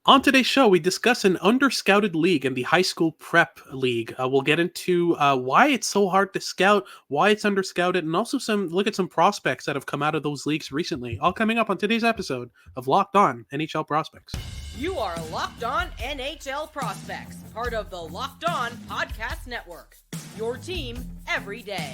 On today's show, we discuss an underscouted league in the high school prep league. We'll get into why it's so hard to scout, why it's underscouted, and also look at some prospects that have come out of those leagues recently. All coming up on today's episode of Locked On NHL Prospects. You are Locked On NHL Prospects, part of the Locked On Podcast Network. Your team every day.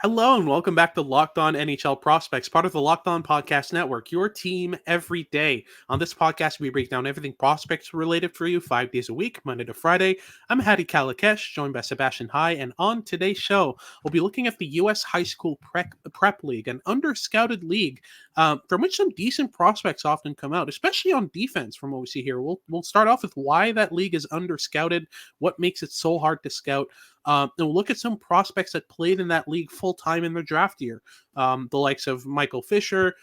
Hello and welcome back to Locked On NHL Prospects, part of the Locked On Podcast Network, your team every day. On this podcast, we break down everything prospects related for you 5 days a week, Monday to Friday. I'm Hadi Kalakesh, joined by Sebastian High, and on today's show, we'll be looking at the U.S. High School Prep League, an underscouted league from which some decent prospects often come out, especially on defense from what we see here. We'll start off with why that league is underscouted, what makes it so hard to scout, and we'll look at some prospects that played in that league full-time in their draft year. The likes of Michael Fischer,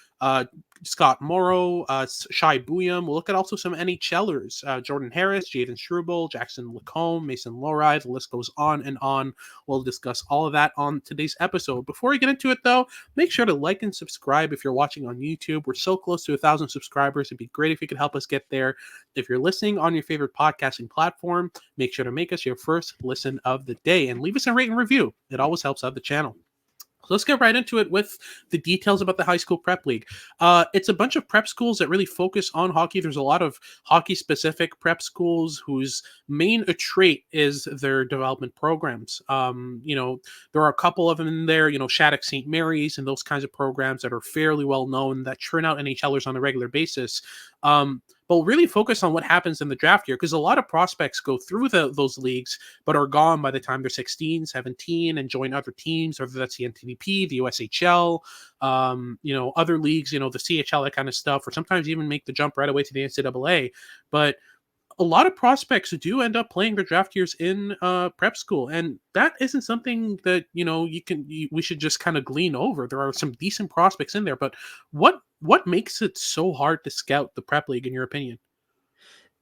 Scott Morrow, Shai Buium. We'll look at also some NHLers, Jordan Harris, Jayden Struble, Jackson LaCombe, Mason Lohrei. The list goes on and on. We'll discuss all of that on today's episode. Before we get into it, though, make sure to like and subscribe if you're watching on YouTube. We're so close to 1,000 subscribers. It'd be great if you could help us get there. If you're listening on your favorite podcasting platform, make sure to make us your first listen of the day and leave us a rate and review. It always helps out the channel. So let's get right into it with the details about the High School Prep League. It's a bunch of prep schools that really focus on hockey. There's a lot of hockey-specific prep schools whose main trait is their development programs. There are a couple of them in there, Shattuck St. Mary's and those kinds of programs that are fairly well known that churn out NHLers on a regular basis. But we'll really focus on what happens in the draft year because a lot of prospects go through those leagues but are gone by the time they're 16, 17 and join other teams, whether that's the NTDP, the USHL, other leagues, the CHL, that kind of stuff, or sometimes even make the jump right away to the NCAA. But a lot of prospects do end up playing their draft years in prep school, and that isn't something that we should just kind of glean over. There are some decent prospects in there, but what makes it so hard to scout the prep league, in your opinion?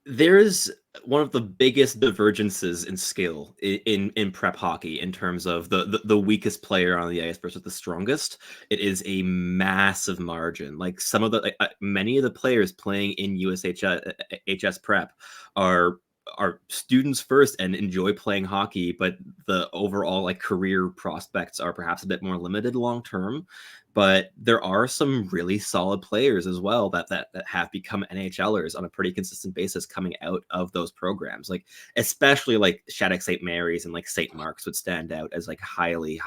There's one of the biggest divergences in skill in prep hockey in terms of the weakest player on the ice versus the strongest. It is a massive margin. Like many of the players playing in USHS-Prep are students first and enjoy playing hockey, but the overall career prospects are perhaps a bit more limited long term. But there are some really solid players as well that have become NHLers on a pretty consistent basis coming out of those programs. Especially Shattuck St. Mary's and St. Mark's would stand out as highly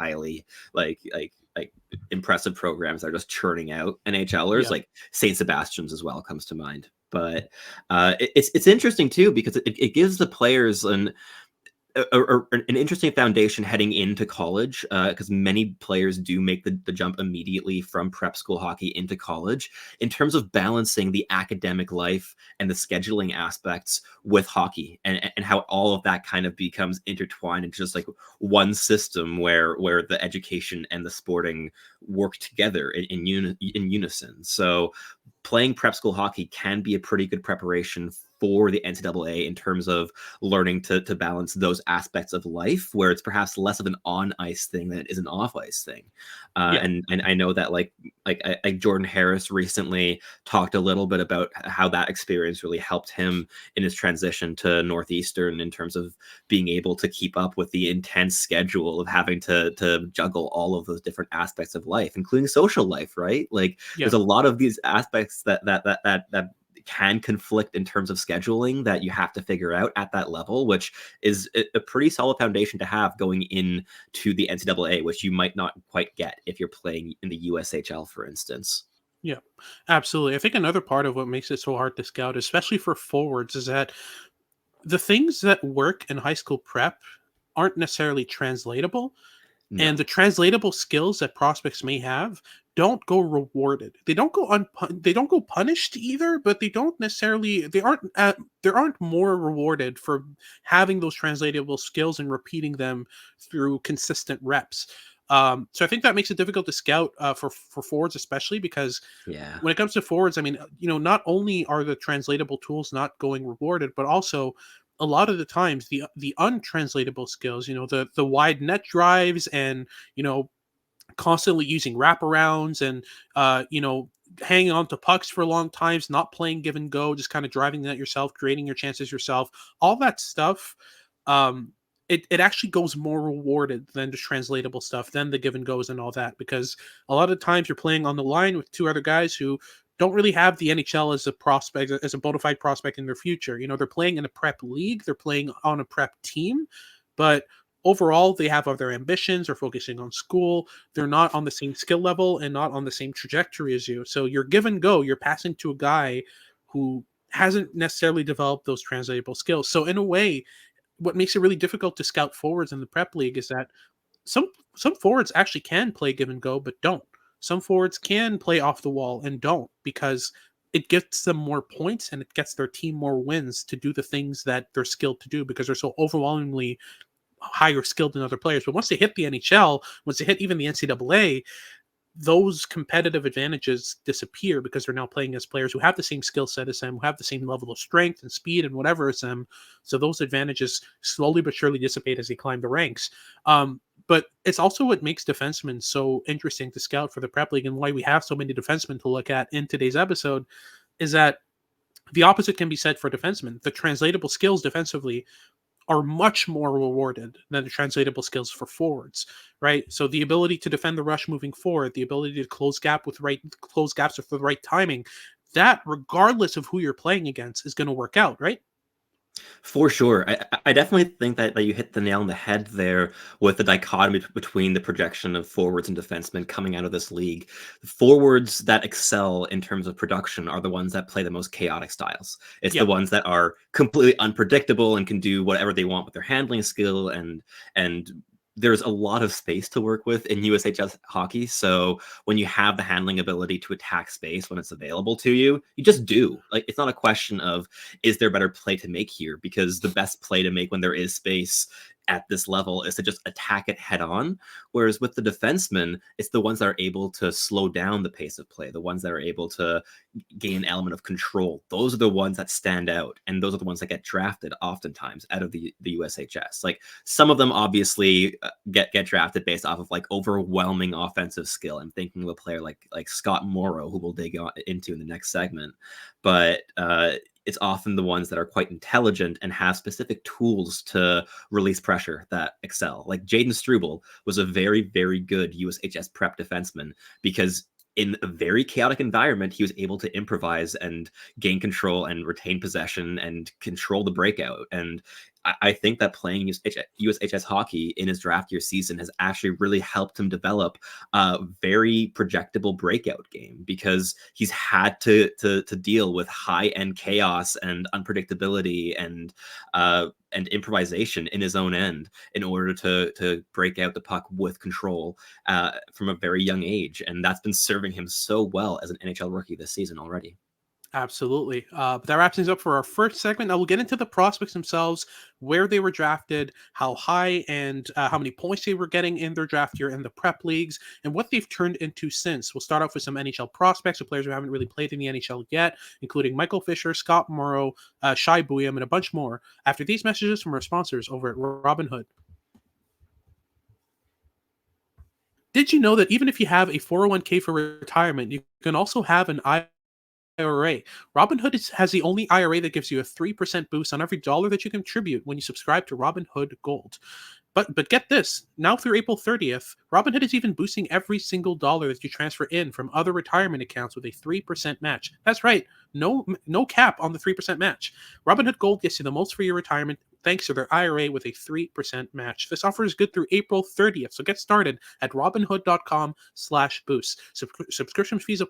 impressive programs that are just churning out NHLers. Yeah. St. Sebastian's as well comes to mind. But it's interesting too because it gives the players an interesting foundation heading into college, because many players do make the jump immediately from prep school hockey into college in terms of balancing the academic life and the scheduling aspects with hockey and how all of that kind of becomes intertwined into just one system where the education and the sporting work together in unison. So playing prep school hockey can be a pretty good preparation for the NCAA in terms of learning to balance those aspects of life where it's perhaps less of an on-ice thing than it is an off-ice thing. And I know that Jordan Harris recently talked a little bit about how that experience really helped him in his transition to Northeastern in terms of being able to keep up with the intense schedule of having to juggle all of those different aspects of life, including social life, right? There's a lot of these aspects that can conflict in terms of scheduling that you have to figure out at that level, which is a pretty solid foundation to have going into the NCAA, which you might not quite get if you're playing in the USHL, for instance. Yeah, absolutely. I think another part of what makes it so hard to scout, especially for forwards, is that the things that work in high school prep aren't necessarily translatable. No. And the translatable skills that prospects may have don't go rewarded. They don't go punished either, but they aren't more rewarded for having those translatable skills and repeating them through consistent reps. So I think that makes it difficult to scout for forwards, especially because Yeah. when it comes to forwards, I mean, not only are the translatable tools not going rewarded, but also a lot of the times the untranslatable skills, the wide net drives and constantly using wraparounds and hanging on to pucks for long times, not playing give and go, just kind of driving that yourself, creating your chances yourself, all that stuff. Um, it actually goes more rewarded than just translatable stuff, than the give and goes and all that, because a lot of times you're playing on the line with two other guys who don't really have the NHL as a prospect, as a bona fide prospect in their future. They're playing in a prep league, they're playing on a prep team, but overall they have other ambitions, are focusing on school, they're not on the same skill level and not on the same trajectory as you. So you're give and go, you're passing to a guy who hasn't necessarily developed those translatable skills. So in a way, what makes it really difficult to scout forwards in the prep league is that some forwards actually can play give and go but don't. Some forwards can play off the wall and don't, because it gets them more points and it gets their team more wins to do the things that they're skilled to do because they're so overwhelmingly higher skilled than other players. But once they hit the NHL, once they hit even the NCAA, those competitive advantages disappear because they're now playing as players who have the same skill set as them, who have the same level of strength and speed and whatever as them. So those advantages slowly but surely dissipate as they climb the ranks. But it's also what makes defensemen so interesting to scout for the prep league, and why we have so many defensemen to look at in today's episode, is that the opposite can be said for defensemen. The translatable skills defensively are much more rewarded than the translatable skills for forwards, right? So the ability to defend the rush moving forward, the ability to close gaps with the right timing, that regardless of who you're playing against is going to work out, right? For sure. I definitely think that you hit the nail on the head there with the dichotomy between the projection of forwards and defensemen coming out of this league. Forwards that excel in terms of production are the ones that play the most chaotic styles. It's the Yep. ones that are completely unpredictable and can do whatever they want with their handling skill, and there's a lot of space to work with in USHS hockey. So when you have the handling ability to attack space when it's available to you, you just do. Like, it's not a question of, is there better play to make here? Because the best play to make when there is space at this level is to just attack it head on. Whereas with the defensemen, it's the ones that are able to slow down the pace of play, the ones that are able to gain an element of control. Those are the ones that stand out, and those are the ones that get drafted oftentimes out of the USHS. Like, some of them obviously get drafted based off of like overwhelming offensive skill. I'm thinking of a player like Scott Morrow, who we'll dig into in the next segment, but it's often the ones that are quite intelligent and have specific tools to release pressure that excel. Like Jayden Struble was a very, very good USHS prep defenseman because in a very chaotic environment, he was able to improvise and gain control and retain possession and control the breakout. And I think that playing USHS hockey in his draft year season has actually really helped him develop a very projectable breakout game, because he's had to deal with high end chaos and unpredictability and improvisation in his own end in order to break out the puck with control from a very young age. And that's been serving him so well as an NHL rookie this season already. Absolutely. But that wraps things up for our first segment. Now we'll get into the prospects themselves, where they were drafted, how high and how many points they were getting in their draft year in the prep leagues, and what they've turned into since. We'll start off with some NHL prospects, or players who haven't really played in the NHL yet, including Michael Fischer, Scott Morrow, Shai Buium, and a bunch more, after these messages from our sponsors over at Robinhood. Did you know that even if you have a 401k for retirement, you can also have an IRA? Robinhood has the only IRA that gives you a 3% boost on every dollar that you contribute when you subscribe to Robinhood Gold. But get this, now through April 30th, Robinhood is even boosting every single dollar that you transfer in from other retirement accounts with a 3% match. That's right, no cap on the 3% match. Robinhood Gold gets you the most for your retirement thanks to their IRA with a 3% match. This offer is good through April 30th, so get started at robinhood.com/boost. Subscription fees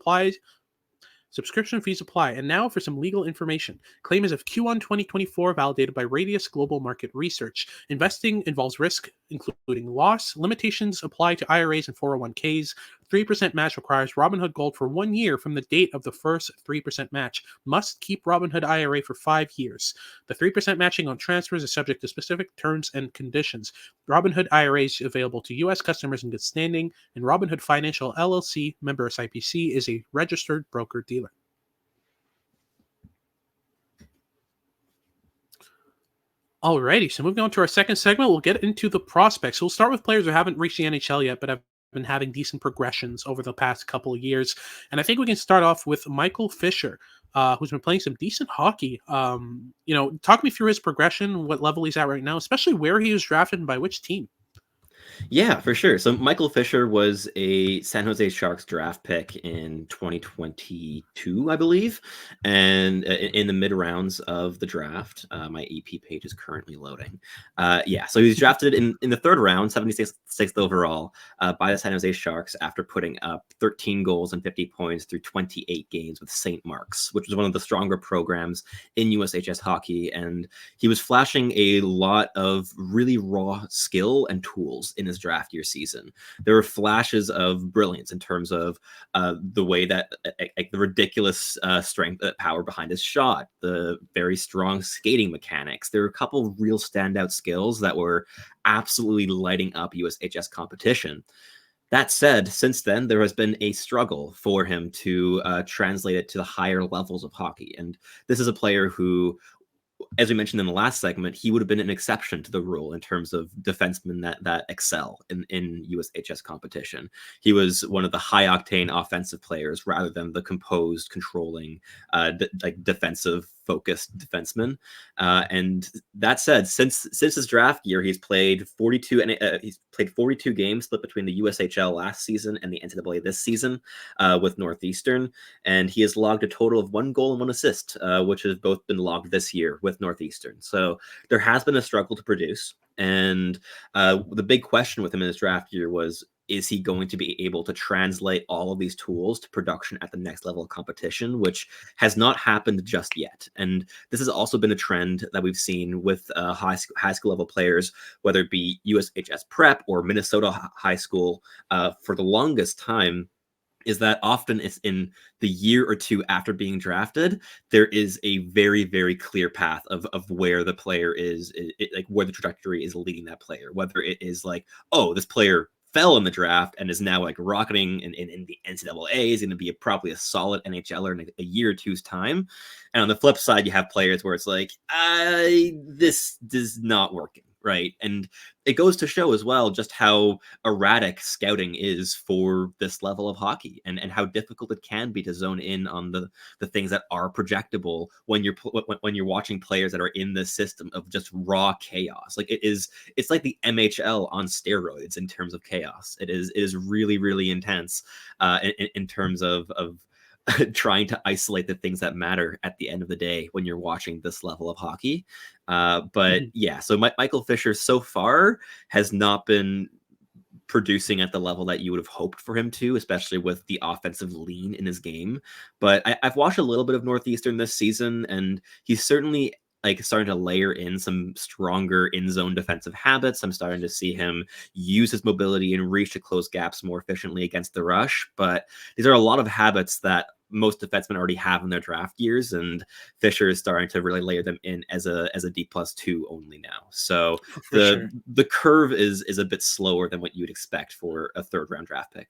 apply. And now for some legal information. Claim is of Q1 2024, validated by Radius Global Market Research. Investing involves risk, including loss. Limitations apply to IRAs and 401ks. 3% match requires Robinhood Gold for 1 year from the date of the first 3% match. Must keep Robinhood IRA for 5 years. The 3% matching on transfers is subject to specific terms and conditions. Robinhood IRA is available to U.S. customers in good standing, and Robinhood Financial LLC, member SIPC, is a registered broker-dealer. Alrighty, so moving on to our second segment, we'll get into the prospects. So we'll start with players who haven't reached the NHL yet, but have been having decent progressions over the past couple of years. And I think we can start off with Michael Fischer, who's been playing some decent hockey. Talk me through his progression, what level he's at right now, especially where he was drafted and by which team. Yeah, for sure. So Michael Fischer was a San Jose Sharks draft pick in 2022, I believe, and in the mid rounds of the draft. My EP page is currently loading. So he was drafted in the third round, 76th overall, by the San Jose Sharks after putting up 13 goals and 50 points through 28 games with St. Mark's, which was one of the stronger programs in USHS hockey. And he was flashing a lot of really raw skill and tools in his draft year season. There were flashes of brilliance in terms of the way that the ridiculous strength, power behind his shot, the very strong skating mechanics. There were a couple real standout skills that were absolutely lighting up USHS competition. That said, since then, there has been a struggle for him to translate it to the higher levels of hockey. And this is a player who, as we mentioned in the last segment, he would have been an exception to the rule in terms of defensemen that excel in USHS competition. He was one of the high octane offensive players rather than the composed, controlling, defensive focused defenseman. And that said, since his draft year, he's played 42 games split between the USHL last season and the NCAA this season with Northeastern, and he has logged a total of 1 goal and 1 assist, which has both been logged this year with Northeastern. So there has been a struggle to produce, and the big question with him in his draft year was, is he going to be able to translate all of these tools to production at the next level of competition, which has not happened just yet. And this has also been a trend that we've seen with high school level players, whether it be USHS-Prep or Minnesota high school, for the longest time, is that often it's in the year or two after being drafted, there is a very, very clear path of where the player is, like where the trajectory is leading that player, whether it is like, oh, this player fell in the draft and is now like rocketing in the NCAA, is going to be probably a solid NHLer in a year or two's time. And on the flip side, you have players where it's like, this is not working, right? And it goes to show as well just how erratic scouting is for this level of hockey, and how difficult it can be to zone in on the things that are projectable when you're watching players that are in this system of just raw chaos. Like it's like the MHL on steroids in terms of chaos. It is really, really intense in terms of trying to isolate the things that matter at the end of the day when you're watching this level of hockey. So Michael Fischer so far has not been producing at the level that you would have hoped for him to, especially with the offensive lean in his game. But I've watched a little bit of Northeastern this season, and he's certainly starting to layer in some stronger in-zone defensive habits. I'm starting to see him use his mobility and reach to close gaps more efficiently against the rush. But these are a lot of habits that most defensemen already have in their draft years, and Fischer is starting to really layer them in as a D+2 only now. So the curve is a bit slower than what you'd expect for a third-round draft pick.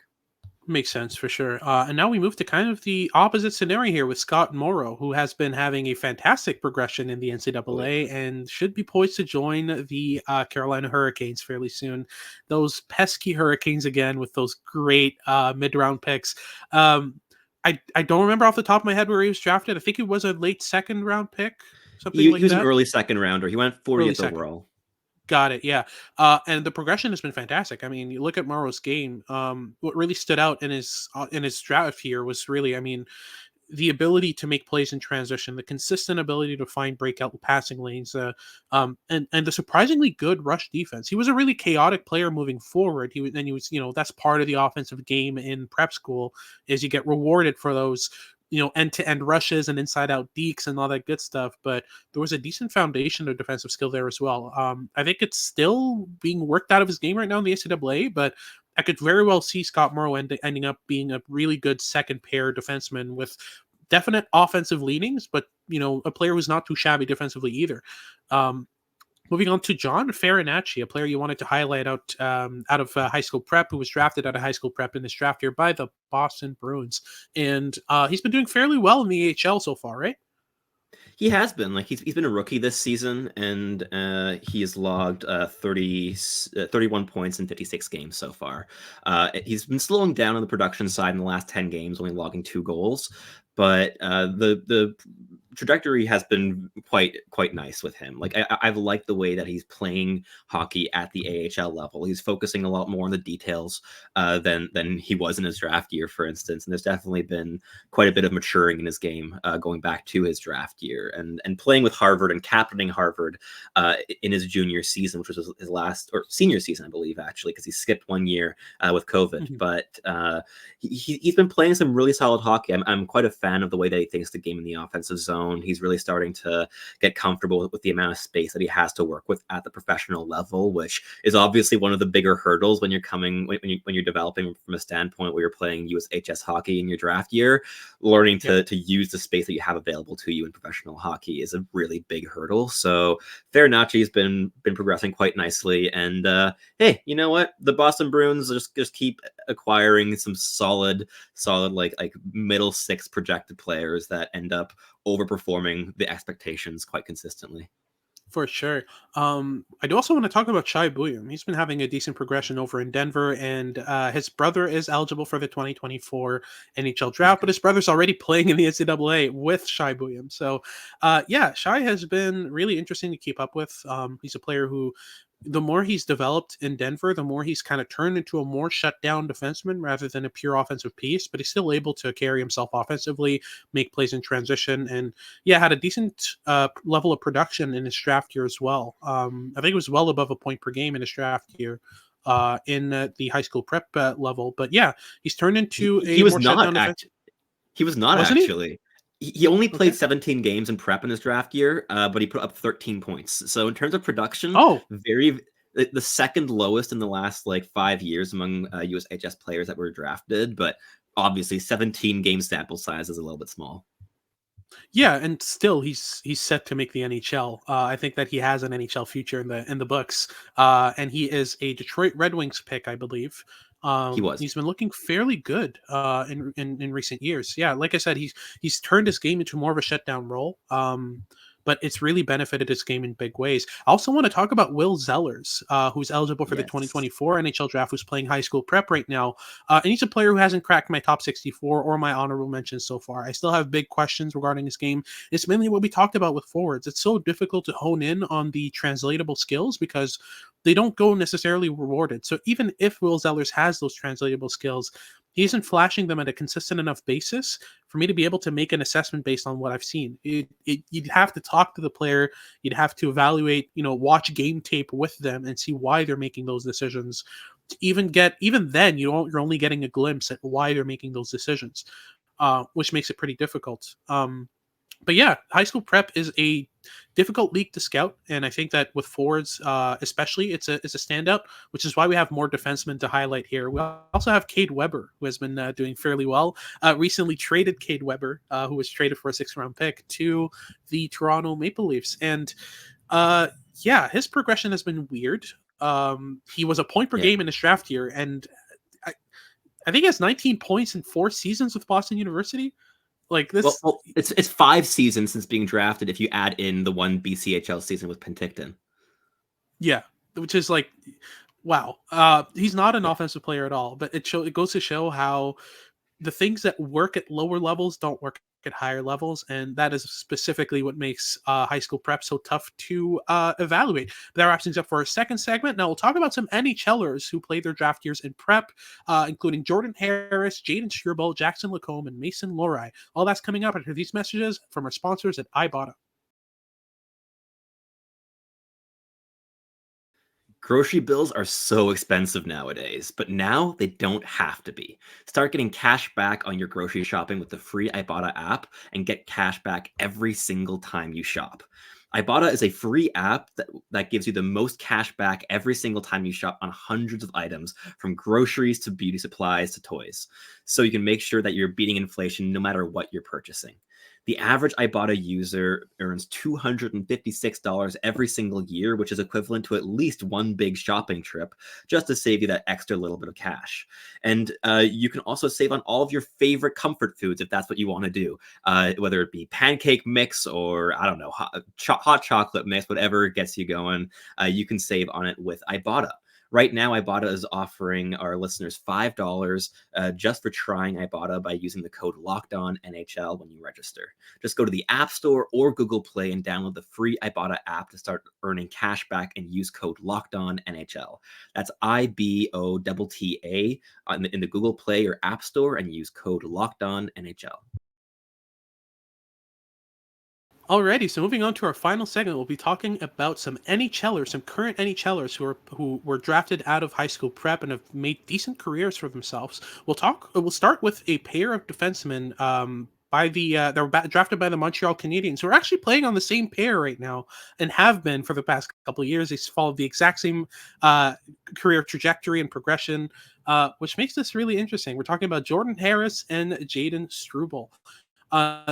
Makes sense for sure. And now we move to kind of the opposite scenario here with Scott Morrow, who has been having a fantastic progression in the NCAA and should be poised to join the Carolina Hurricanes fairly soon. Those pesky Hurricanes again with those great mid-round picks. I don't remember off the top of my head where he was drafted. I think it was a late second-round pick, he was an early second rounder. He went 40th overall. Got it. Yeah. And the progression has been fantastic. I mean, you look at Morrow's game. What really stood out in his draft here was really, the ability to make plays in transition, the consistent ability to find breakout passing lanes, and the surprisingly good rush defense. He was a really chaotic player moving forward. He was, that's part of the offensive game in prep school, is you get rewarded for those, end-to-end rushes and inside-out dekes and all that good stuff. But there was a decent foundation of defensive skill there as well. I think it's still being worked out of his game right now in the NCAA, but I could very well see Scott Morrow ending up being a really good second pair defenseman with definite offensive leanings, but a player who's not too shabby defensively either. Moving on to John Farinacci, a player you wanted to highlight out of high school prep, who was drafted out of high school prep in this draft year by the Boston Bruins, and he's been doing fairly well in the AHL so far, right? He has been he's been a rookie this season, and he has logged 31 points in 56 games so far. He's been slowing down on the production side in the last 10 games, only logging 2 goals, but the trajectory has been quite nice with him. I've liked the way that he's playing hockey at the AHL level. He's focusing a lot more on the details than he was in his draft year, for instance. And there's definitely been quite a bit of maturing in his game going back to his draft year, and playing with Harvard and captaining Harvard in his junior season, which was his last, or senior season, I believe, actually, because he skipped 1 year with COVID. Mm-hmm. But he's been playing some really solid hockey. I'm quite a fan of the way that he thinks the game in the offensive zone. He's really starting to get comfortable with the amount of space that he has to work with at the professional level, which is obviously one of the bigger hurdles when you're developing from a standpoint where you're playing USHS hockey in your draft year. Learning to use the space that you have available to you in professional hockey is a really big hurdle. So Farinacci has been progressing quite nicely, and hey, you know what? The Boston Bruins just keep acquiring some solid like middle 6 projected players that end up overperforming the expectations quite consistently. For sure. I do also want to talk about Shai Buium. He's been having a decent progression over in Denver, and his brother is eligible for the 2024 NHL draft, but his brother's already playing in the NCAA with Shai Buium. So, yeah, Shai has been really interesting to keep up with. He's a player who, the more he's developed in Denver, the more he's kind of turned into a more shut down defenseman rather than a pure offensive piece, but he's still able to carry himself offensively, make plays in transition, and had a decent level of production in his draft year as well. I think it was well above a point per game in his draft year in the high school prep level. But yeah, he's turned into he was not actually. He only played 17 games in prep in his draft year, but he put up 13 points. So in terms of production, the second lowest in the last 5 years among USHS players that were drafted. But obviously, 17 game sample size is a little bit small. Yeah, and still he's set to make the NHL. I think that he has an NHL future in the books, and he is a Detroit Red Wings pick, I believe. He's been looking fairly good in recent years. Yeah, like I said, he's turned his game into more of a shutdown role. But it's really benefited his game in big ways. I also want to talk about Will Zellers, who's eligible for the 2024 NHL draft, who's playing high school prep right now. And he's a player who hasn't cracked my top 64 or my honorable mentions so far. I still have big questions regarding his game. It's mainly what we talked about with forwards. It's so difficult to hone in on the translatable skills because they don't go necessarily rewarded. So even if Will Zellers has those translatable skills, he isn't flashing them at a consistent enough basis for me to be able to make an assessment based on what I've seen. You'd have to talk to the player. You'd have to evaluate, watch game tape with them and see why they're making those decisions. Even then, you're only getting a glimpse at why they're making those decisions, which makes it pretty difficult. But yeah, high school prep is a difficult league to scout, and I think that with forwards, especially, it's a standout, which is why we have more defensemen to highlight here. We also have Cade Webber, who has been doing fairly well. Recently traded Cade Webber, who was traded for a 6th-round pick to the Toronto Maple Leafs, and his progression has been weird. He was a point per game in his draft year, and I think he has 19 points in 4 seasons with Boston University. Like this, well, it's 5 seasons since being drafted if you add in the 1 BCHL season with Penticton. Yeah, which is wow. He's not an offensive player at all, but it goes to show how the things that work at lower levels don't work at higher levels, and that is specifically what makes high school prep so tough to evaluate. That wraps things up for our second segment. Now we'll talk about some NHLers who played their draft years in prep, including Jordan Harris, Jayden Struble, Jackson LaCombe, and Mason Lohrei. All that's coming up after these messages from our sponsors at Ibata. Grocery bills are so expensive nowadays, but now they don't have to be. Start getting cash back on your grocery shopping with the free Ibata app and get cash back every single time you shop. Ibata is a free app that gives you the most cash back every single time you shop on hundreds of items, from groceries to beauty supplies to toys. So you can make sure that you're beating inflation no matter what you're purchasing. The average Ibata user earns $256 every single year, which is equivalent to at least one big shopping trip, just to save you that extra little bit of cash. And you can also save on all of your favorite comfort foods if that's what you want to do, whether it be pancake mix or, I don't know, hot chocolate mix, whatever gets you going, you can save on it with Ibata. Right now, Ibata is offering our listeners $5 just for trying Ibata by using the code LOCKEDONNHL when you register. Just go to the App Store or Google Play and download the free Ibata app to start earning cash back and use code LOCKEDONNHL. That's IBOTTA in the Google Play or App Store, and use code LOCKEDONNHL. Alrighty, so moving on to our final segment, we'll be talking about some NHLers, some current NHLers who were drafted out of high school prep and have made decent careers for themselves. We'll start with a pair of defensemen they were drafted by the Montreal Canadiens, who are actually playing on the same pair right now and have been for the past couple of years. They followed the exact same career trajectory and progression, which makes this really interesting. We're talking about Jordan Harris and Jayden Struble.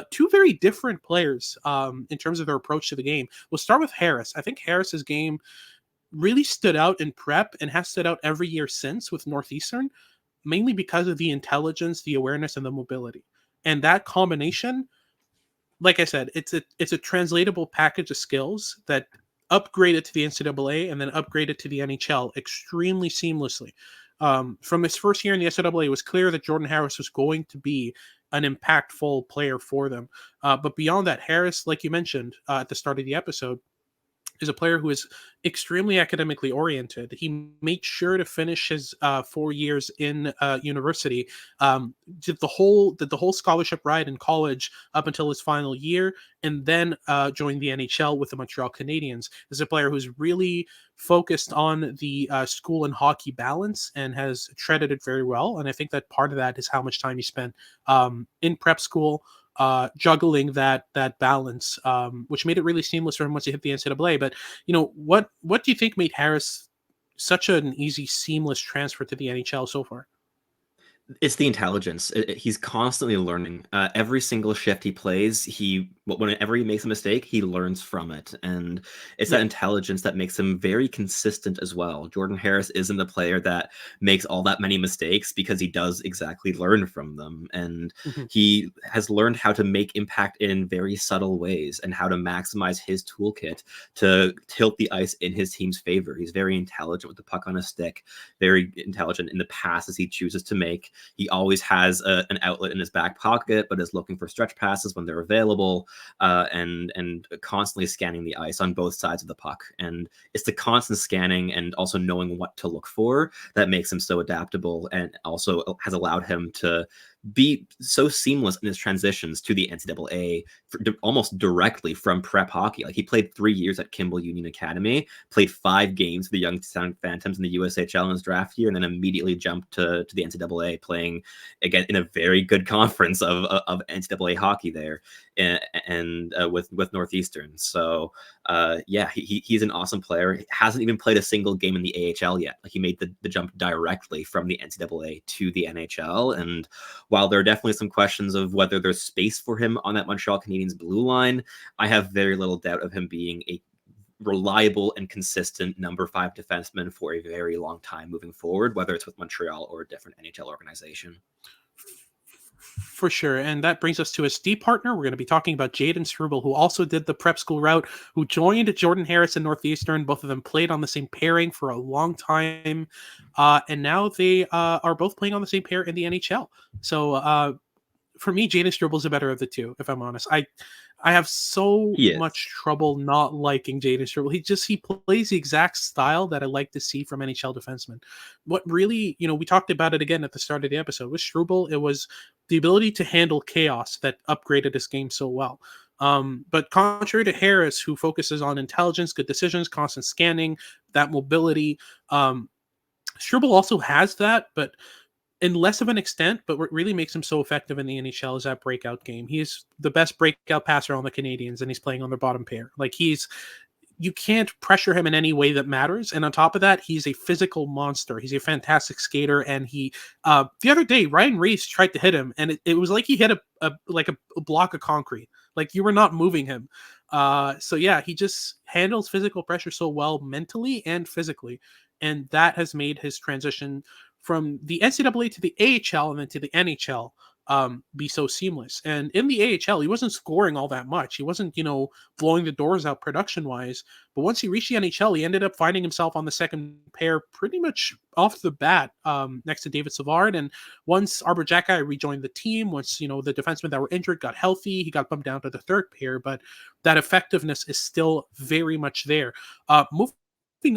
Two very different players in terms of their approach to the game. We'll start with Harris. I think Harris's game really stood out in prep and has stood out every year since with Northeastern, mainly because of the intelligence, the awareness, and the mobility. And that combination, like I said, it's a translatable package of skills that upgraded to the NCAA and then upgraded to the NHL extremely seamlessly. From his first year in the NCAA, it was clear that Jordan Harris was going to be an impactful player for them. But beyond that, Harris, like you mentioned at the start of the episode, is a player who is extremely academically oriented. He made sure to finish his 4 years in university, did the whole scholarship ride in college up until his final year, and then joined the NHL with the Montreal Canadiens. This is a player who's really focused on the school and hockey balance and has treaded it very well. And I think that part of that is how much time he spent in prep school, juggling that balance, which made it really seamless for him once he hit the NCAA. But what do you think made Harris such an easy, seamless transfer to the NHL so far? It's the intelligence. He's constantly learning. Every single shift he plays, whenever he makes a mistake, he learns from it. And it's that intelligence that makes him very consistent as well. Jordan Harris isn't a player that makes all that many mistakes because he does exactly learn from them. And he has learned how to make impact in very subtle ways and how to maximize his toolkit to tilt the ice in his team's favor. He's very intelligent with the puck on a stick, very intelligent in the passes he chooses to make. He always has an outlet in his back pocket, but is looking for stretch passes when they're available, and constantly scanning the ice on both sides of the puck. And it's the constant scanning and also knowing what to look for that makes him so adaptable, and also has allowed him to be so seamless in his transitions to the NCAA almost directly from prep hockey. Like, he played 3 years at Kimball Union Academy, played 5 games for the Youngstown Phantoms in the USHL in his draft year, and then immediately jumped to the NCAA, playing again in a very good conference of NCAA hockey there, and with Northeastern. So he's an awesome player. He hasn't even played a single game in the AHL yet. Like, he made the jump directly from the NCAA to the NHL. And while there are definitely some questions of whether there's space for him on that Montreal Canadiens blue line, I have very little doubt of him being a reliable and consistent number 5 defenseman for a very long time moving forward, whether it's with Montreal or a different NHL organization. For sure. And that brings us to a steep partner. We're going to be talking about Jayden Struble, who also did the prep school route, who joined Jordan Harris in Northeastern. Both of them played on the same pairing for a long time. And now they are both playing on the same pair in the NHL. So for me, Jayden Struble is the better of the two, if I'm honest. I have so much trouble not liking Jayden Struble. He plays the exact style that I like to see from NHL defensemen. What really, we talked about it again at the start of the episode. With Struble, it was the ability to handle chaos that upgraded his game so well. But contrary to Harris, who focuses on intelligence, good decisions, constant scanning, that mobility, Struble also has that, but in less of an extent, but what really makes him so effective in the NHL is that breakout game. He's the best breakout passer on the Canadiens, and he's playing on their bottom pair. Like, you can't pressure him in any way that matters. And on top of that, he's a physical monster. He's a fantastic skater. And the other day, Ryan Reese tried to hit him, and it was like he hit a block of concrete. Like, you were not moving him. So yeah, he just handles physical pressure so well, mentally and physically. And that has made his transition from the NCAA to the AHL and then to the NHL be so seamless. And in the AHL, he wasn't scoring all that much. He wasn't, blowing the doors out production wise. But once he reached the NHL, he ended up finding himself on the second pair pretty much off the bat next to David Savard. And once Arbor Xhekaj rejoined the team, once, the defensemen that were injured got healthy, he got bumped down to the third pair. But that effectiveness is still very much there. Moving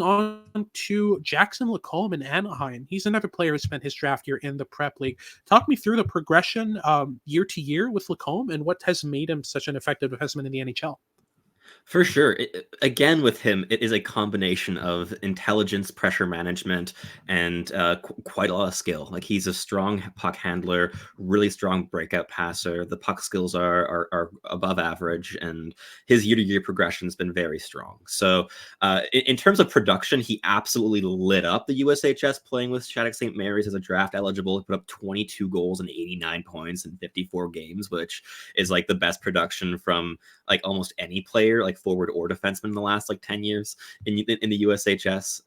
on to Jackson LaCombe in Anaheim. He's another player who spent his draft year in the Prep League. Talk me through the progression year to year with LaCombe and what has made him such an effective defenseman in the NHL. For sure. Again, with him, it is a combination of intelligence, pressure management, and quite a lot of skill. Like, he's a strong puck handler, really strong breakout passer. The puck skills are above average, and his year-to-year progression has been very strong. So in terms of production, he absolutely lit up the USHS playing with Shattuck St. Mary's as a draft eligible. He put up 22 goals and 89 points in 54 games, which is like the best production from like almost any player, like forward or defenseman, in the last like 10 years in the USHS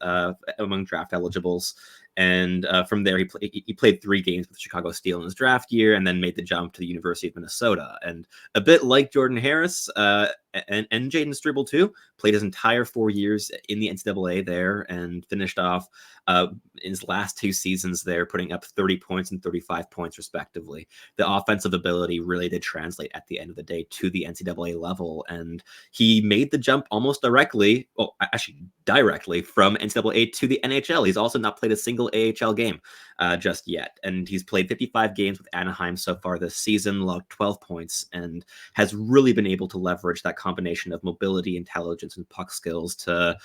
among draft eligibles. And from there, he played 3 games with Chicago Steel in his draft year, and then made the jump to the University of Minnesota. And a bit like Jordan Harris and Jayden Struble too, played his entire 4 years in the NCAA there, and finished off in his last 2 seasons there, putting up 30 points and 35 points respectively. The offensive ability really did translate at the end of the day to the NCAA level, and he made the jump almost directly, well, actually directly from NCAA to the NHL. He's also not played a single AHL game just yet, and he's played 55 games with Anaheim so far this season, logged 12 points, and has really been able to leverage that combination of mobility, intelligence, and puck skills to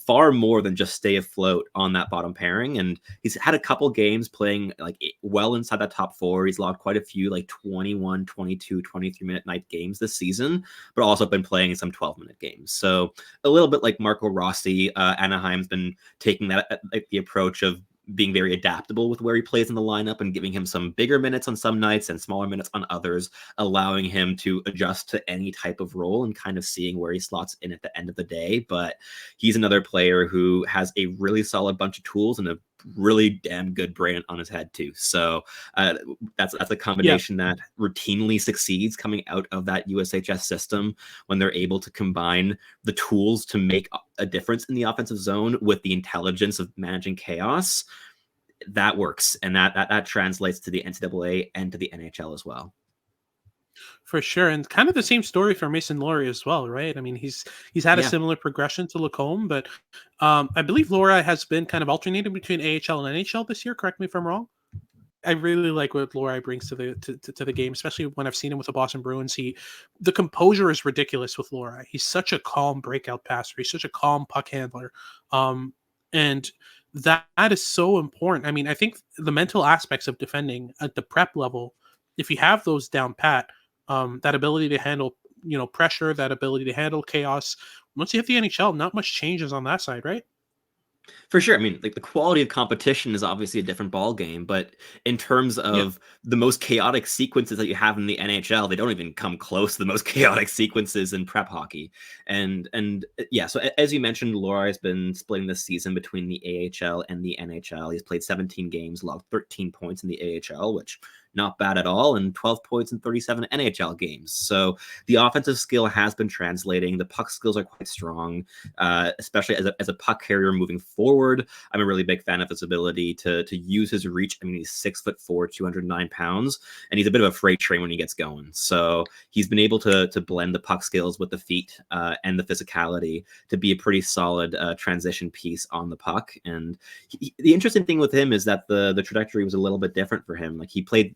far more than just stay afloat on that bottom pairing. And he's had a couple games playing like well inside that top 4. He's logged quite a few like 21, 22, 23-minute night games this season, but also been playing some 12-minute games. So a little bit like Marco Rossi, Anaheim's been taking that like the approach of being very adaptable with where he plays in the lineup and giving him some bigger minutes on some nights and smaller minutes on others, allowing him to adjust to any type of role and kind of seeing where he slots in at the end of the day. But he's another player who has a really solid bunch of tools and a really damn good brain on his head too. So that's a combination that routinely succeeds coming out of that USHS system when they're able to combine the tools to make a difference in the offensive zone with the intelligence of managing chaos. That works, and that translates to the NCAA and to the NHL as well. For sure. And kind of the same story for Mason Lohrei as well, right? I mean, he's had a similar progression to LaCombe, but I believe Lohrei has been kind of alternating between AHL and NHL this year. Correct me if I'm wrong. I really like what Lohrei brings to the game, especially when I've seen him with the Boston Bruins. The composure is ridiculous with Lohrei. He's such a calm breakout passer. He's such a calm puck handler. And that is so important. I mean, I think the mental aspects of defending at the prep level, if you have those down pat, that ability to handle, pressure, that ability to handle chaos. Once you hit the NHL, not much changes on that side, right? For sure. I mean, like, the quality of competition is obviously a different ball game, but in terms of the most chaotic sequences that you have in the NHL, they don't even come close to the most chaotic sequences in prep hockey. And so as you mentioned, Lohrei has been splitting this season between the AHL and the NHL. He's played 17 games, logged 13 points in the AHL, which not bad at all, and 12 points in 37 NHL games. So the offensive skill has been translating. The puck skills are quite strong, especially as a puck carrier moving forward. I'm a really big fan of his ability to use his reach. I mean, he's 6'4", 209 pounds, and he's a bit of a freight train when he gets going. So he's been able to blend the puck skills with the feet and the physicality to be a pretty solid transition piece on the puck. And the interesting thing with him is that the trajectory was a little bit different for him. Like, he played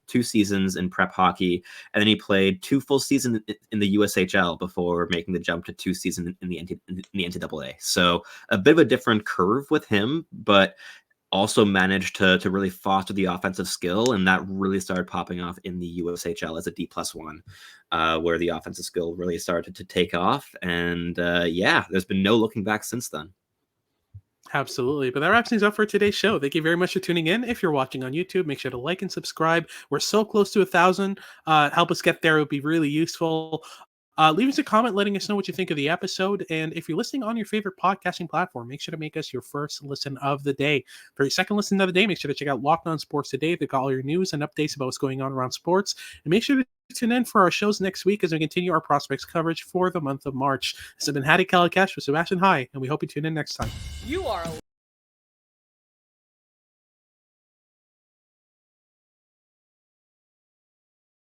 2 seasons in prep hockey, and then he played 2 full seasons in the USHL before making the jump to 2 seasons in the NCAA. So a bit of a different curve with him, but also managed to really foster the offensive skill, and that really started popping off in the USHL as a D+1, where the offensive skill really started to take off. And there's been no looking back since then. Absolutely. But that wraps things up for today's show. Thank you very much for tuning in. If you're watching on YouTube, make sure to like and subscribe. We're so close to 1,000. Help us get there. It would be really useful. Leave us a comment letting us know what you think of the episode. And if you're listening on your favorite podcasting platform, make sure to make us your first listen of the day. For your second listen of the day, make sure to check out Locked On Sports Today. They've got all your news and updates about what's going on around sports. And make sure to tune in for our shows next week as we continue our prospects coverage for the month of March. This has been Hattie Kalakash with Sebastian High, and we hope you tune in next time. You are